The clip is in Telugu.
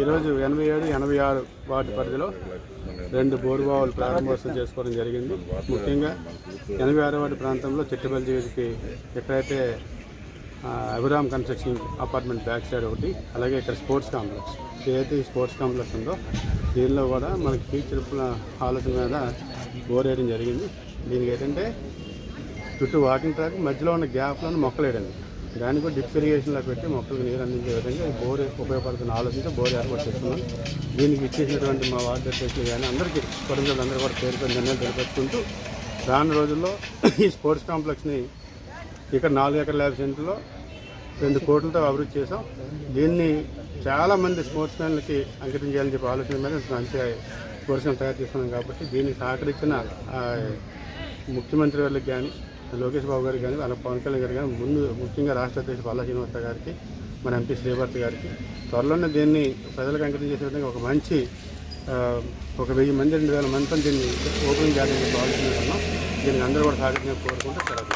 ఈరోజు 87, 86 వార్డు పరిధిలో 2 బోరుబావులు ప్రారంభోత్సవం చేసుకోవడం జరిగింది. ముఖ్యంగా 86 వార్డు ప్రాంతంలో చెట్టుబల్లి వీధికి ఎక్కడైతే Abhiram construction apartment back side ఒకటి, అలాగే ఇక్కడ స్పోర్ట్స్ కాంప్లెక్స్, ఏదైతే ఈ స్పోర్ట్స్ కాంప్లెక్స్ ఉందో దీనిలో కూడా మనకి ఫ్యూచర్ ఆలోచన మీద బోర్ వేయడం జరిగింది. దీనికి ఏంటంటే చుట్టూ వాకింగ్ ట్రాక్ మధ్యలో ఉన్న గ్యాప్లను మొక్కలు వేయడండి, దాన్ని కూడా డ్రిప్ ఇరిగేషన్లో పెట్టి మొక్కలకు నీరు అందించే విధంగా బోర్ ఉపయోగపడుతున్న ఆలోచనతో బోర్ ఏర్పాటు చేస్తున్నాం. దీనికి ఇచ్చేసినటువంటి మా వార్డు అధ్యక్షులు కానీ అందరికీ కుటుంబాలందరూ కూడా పేరు ధన్యవాదాలు తెలియపరుచుకుంటూ రానున్న రోజుల్లో ఈ స్పోర్ట్స్ కాంప్లెక్స్ని ఇక్కడ 4 ఎకరాల 50 సెంట్లలో 2 కోట్లతో అభివృద్ధి చేసాం. దీన్ని చాలామంది స్పోర్ట్స్ మ్యాన్లకి అంకితం చేయాలని చెప్పి ఆలోచన మీద మంచి స్పోర్ట్స్ మ్యాన్ తయారు చేసుకున్నాం. కాబట్టి దీనికి సహకరించిన ముఖ్యమంత్రి గారికి కానీ, లోకేష్ బాబు గారికి కానీ, వాళ్ళ పవన్ కళ్యాణ్ గారికి కానీ, ముఖ్యంగా రాష్ట్ర అధ్యక్షుడు పల్లా శ్రీనివాసరావు గారికి, మన ఎంపీ శ్రీభర్తి గారికి త్వరలోనే దీన్ని ప్రజలకు అంకితం చేసే విధంగా ఒక మంచి 1000 మంది 2000 మందితో దీన్ని ఓపెనింగ్ చేయాలని చెప్పి ఆలోచన ఉన్నాం. దీనికి అందరూ కూడా సహకరించాలని కోరుకుంటూ సెలవు.